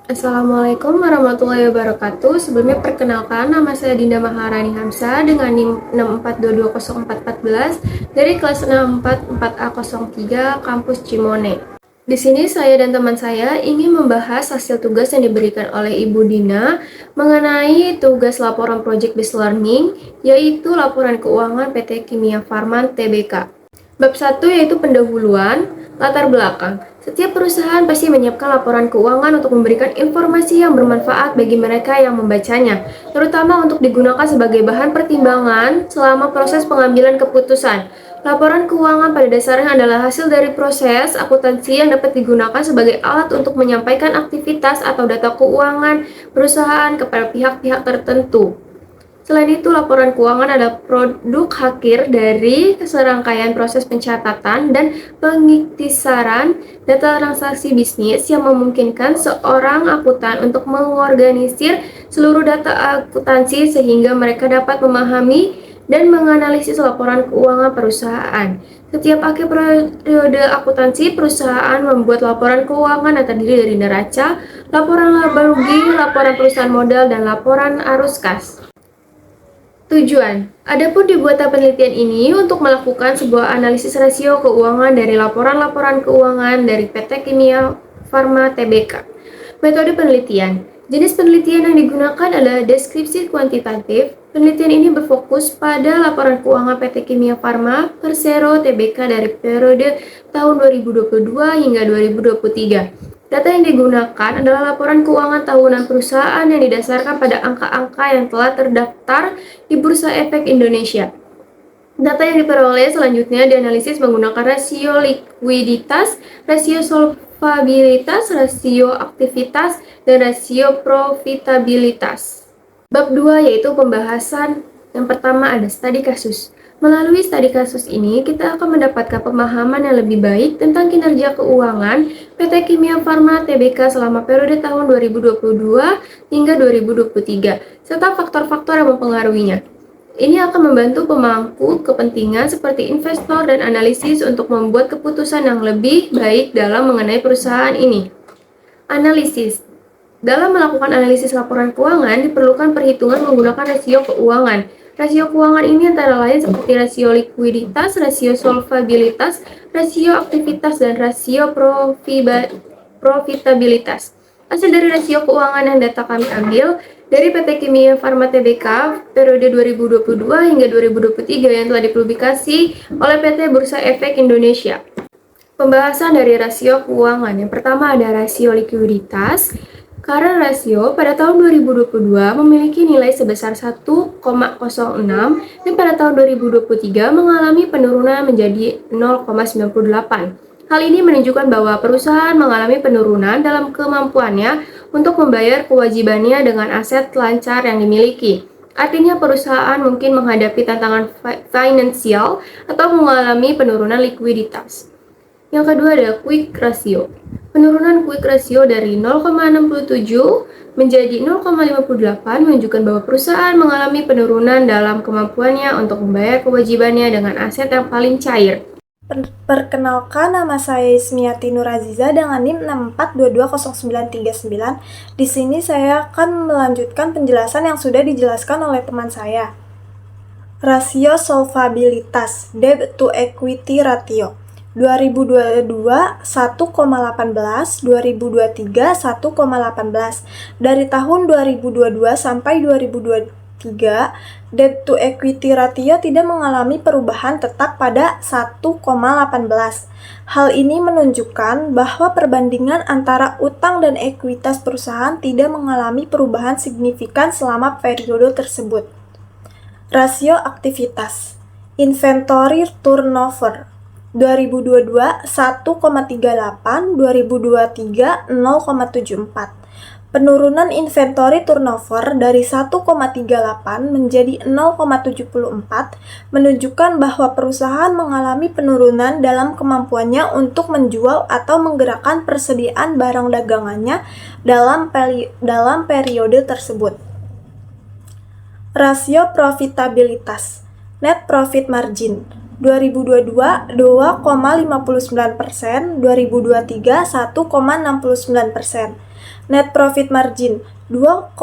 Assalamualaikum warahmatullahi wabarakatuh. Sebelumnya perkenalkan, nama saya Dinda Maharani Hamzah dengan NIM 642204414 dari kelas 644A03 Kampus Cimone. Di sini saya dan teman saya ingin membahas hasil tugas yang diberikan oleh Ibu Dina mengenai tugas laporan Project Based Learning, yaitu laporan keuangan PT Kimia Farma Tbk. Bab 1 yaitu pendahuluan, latar belakang. Setiap perusahaan pasti menyiapkan laporan keuangan untuk memberikan informasi yang bermanfaat bagi mereka yang membacanya, terutama untuk digunakan sebagai bahan pertimbangan selama proses pengambilan keputusan. Laporan keuangan pada dasarnya adalah hasil dari proses akuntansi yang dapat digunakan sebagai alat untuk menyampaikan aktivitas atau data keuangan perusahaan kepada pihak-pihak tertentu. Selain itu, laporan keuangan adalah produk akhir dari serangkaian proses pencatatan dan pengiktisaran data transaksi bisnis yang memungkinkan seorang akuntan untuk mengorganisir seluruh data akuntansi sehingga mereka dapat memahami dan menganalisis laporan keuangan perusahaan. Setiap akhir periode akuntansi, perusahaan membuat laporan keuangan yang terdiri dari neraca, laporan laba rugi, laporan perusahaan modal, dan laporan arus kas. Tujuan, adapun dibuatnya penelitian ini untuk melakukan sebuah analisis rasio keuangan dari laporan-laporan keuangan dari PT Kimia Farma Tbk. Metode penelitian, jenis penelitian yang digunakan adalah deskripsi kuantitatif. Penelitian ini berfokus pada laporan keuangan PT Kimia Farma Persero Tbk dari periode tahun 2022 hingga 2023. Data yang digunakan adalah laporan keuangan tahunan perusahaan yang didasarkan pada angka-angka yang telah terdaftar di Bursa Efek Indonesia. Data yang diperoleh selanjutnya dianalisis menggunakan rasio likuiditas, rasio solvabilitas, rasio aktivitas, dan rasio profitabilitas. Bab 2 yaitu pembahasan. Yang pertama ada studi kasus. Melalui studi kasus ini, kita akan mendapatkan pemahaman yang lebih baik tentang kinerja keuangan PT Kimia Farma Tbk selama periode tahun 2022 hingga 2023, serta faktor-faktor yang mempengaruhinya. Ini akan membantu pemangku kepentingan seperti investor dan analisis untuk membuat keputusan yang lebih baik dalam mengenai perusahaan ini. Analisis. Dalam melakukan analisis laporan keuangan, diperlukan perhitungan menggunakan rasio keuangan. Rasio keuangan ini antara lain seperti rasio likuiditas, rasio solvabilitas, rasio aktivitas, dan rasio profitabilitas. Hasil dari rasio keuangan yang data kami ambil dari PT Kimia Farma Tbk periode 2022 hingga 2023 yang telah dipublikasi oleh PT Bursa Efek Indonesia. Pembahasan dari rasio keuangan. Yang pertama ada rasio likuiditas. Current ratio pada tahun 2022 memiliki nilai sebesar 1,06 dan pada tahun 2023 mengalami penurunan menjadi 0,98. Hal ini menunjukkan bahwa perusahaan mengalami penurunan dalam kemampuannya untuk membayar kewajibannya dengan aset lancar yang dimiliki. Artinya perusahaan mungkin menghadapi tantangan finansial atau mengalami penurunan likuiditas. Yang kedua ada quick ratio. Penurunan quick ratio dari 0,67 menjadi 0,58 menunjukkan bahwa perusahaan mengalami penurunan dalam kemampuannya untuk membayar kewajibannya dengan aset yang paling cair. Perkenalkan, nama saya Ismiati Nuraziza dengan NIM 642200939. Di sini saya akan melanjutkan penjelasan yang sudah dijelaskan oleh teman saya. Rasio solvabilitas, debt to equity ratio. 2022 1,18, 2023 1,18. Dari tahun 2022 sampai 2023, debt to equity ratio tidak mengalami perubahan tetap pada 1,18. Hal ini menunjukkan bahwa perbandingan antara utang dan ekuitas perusahaan tidak mengalami perubahan signifikan selama periode tersebut. Rasio aktivitas, inventory turnover. 2022 1,38, 2023 0,74. Penurunan inventory turnover dari 1,38 menjadi 0,74 menunjukkan bahwa perusahaan mengalami penurunan dalam kemampuannya untuk menjual atau menggerakkan persediaan barang dagangannya dalam periode tersebut. Rasio profitabilitas, net profit margin. 2022 2,59%, 2023 1,69%. Net profit margin 2,59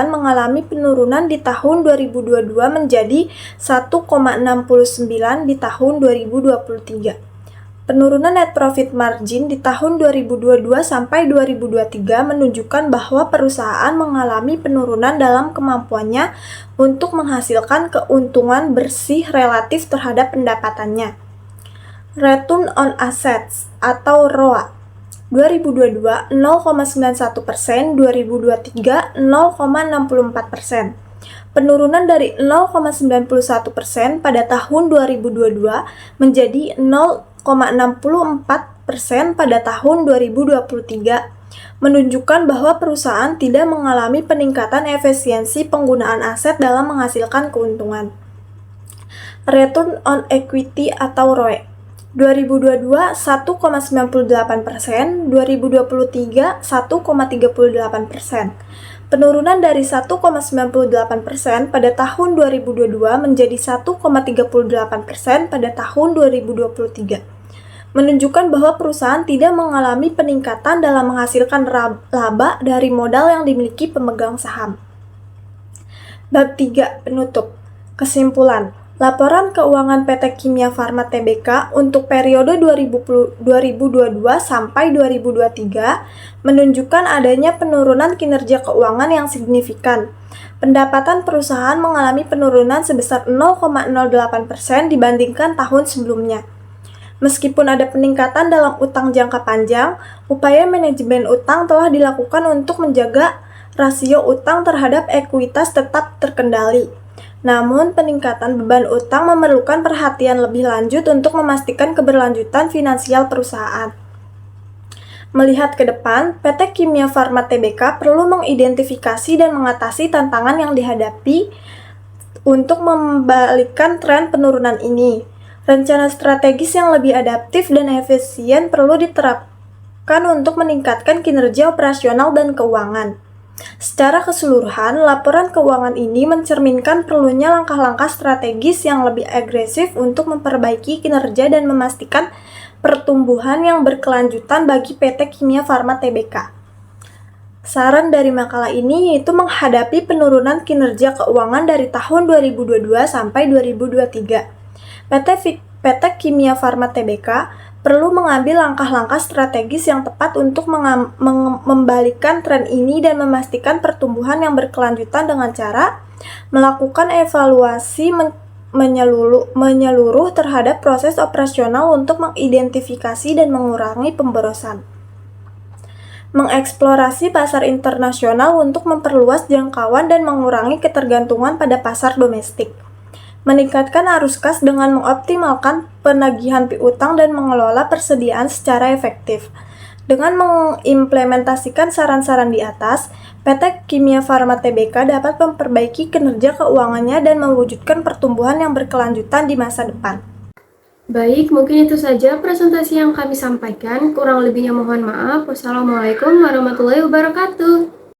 mengalami penurunan di tahun 2022 menjadi 1,69 di tahun 2023. Penurunan net profit margin di tahun 2022 sampai 2023 menunjukkan bahwa perusahaan mengalami penurunan dalam kemampuannya untuk menghasilkan keuntungan bersih relatif terhadap pendapatannya. Return on Assets atau ROA 2022 0,91%, 2023 0,64%. Penurunan dari 0,91% pada tahun 2022 menjadi 0,64% pada tahun 2023 menunjukkan bahwa perusahaan tidak mengalami peningkatan efisiensi penggunaan aset dalam menghasilkan keuntungan. Return on Equity atau ROE 2022 1,98%, 2023 1,38%. Penurunan dari 1,98% pada tahun 2022 menjadi 1,38% pada tahun 2023. Menunjukkan bahwa perusahaan tidak mengalami peningkatan dalam menghasilkan laba dari modal yang dimiliki pemegang saham. Bab 3. Penutup. Kesimpulan. Laporan keuangan PT Kimia Farma Tbk untuk periode 2022 sampai 2023 menunjukkan adanya penurunan kinerja keuangan yang signifikan. Pendapatan perusahaan mengalami penurunan sebesar 0,08% dibandingkan tahun sebelumnya. Meskipun ada peningkatan dalam utang jangka panjang, upaya manajemen utang telah dilakukan untuk menjaga rasio utang terhadap ekuitas tetap terkendali. Namun, peningkatan beban utang memerlukan perhatian lebih lanjut untuk memastikan keberlanjutan finansial perusahaan. Melihat ke depan, PT Kimia Farma Tbk perlu mengidentifikasi dan mengatasi tantangan yang dihadapi untuk membalikan tren penurunan ini. Rencana strategis yang lebih adaptif dan efisien perlu diterapkan untuk meningkatkan kinerja operasional dan keuangan. Secara keseluruhan, laporan keuangan ini mencerminkan perlunya langkah-langkah strategis yang lebih agresif untuk memperbaiki kinerja dan memastikan pertumbuhan yang berkelanjutan bagi PT Kimia Farma Tbk. Saran dari makalah ini yaitu menghadapi penurunan kinerja keuangan dari tahun 2022 sampai 2023. PT Kimia Farma Tbk perlu mengambil langkah-langkah strategis yang tepat untuk membalikkan tren ini dan memastikan pertumbuhan yang berkelanjutan dengan cara melakukan evaluasi menyeluruh terhadap proses operasional untuk mengidentifikasi dan mengurangi pemborosan. Mengeksplorasi pasar internasional untuk memperluas jangkauan dan mengurangi ketergantungan pada pasar domestik. Meningkatkan arus kas dengan mengoptimalkan penagihan piutang dan mengelola persediaan secara efektif. Dengan mengimplementasikan saran-saran di atas, PT Kimia Farma Tbk dapat memperbaiki kinerja keuangannya dan mewujudkan pertumbuhan yang berkelanjutan di masa depan. Baik, mungkin itu saja presentasi yang kami sampaikan. Kurang lebihnya mohon maaf. Wassalamualaikum warahmatullahi wabarakatuh.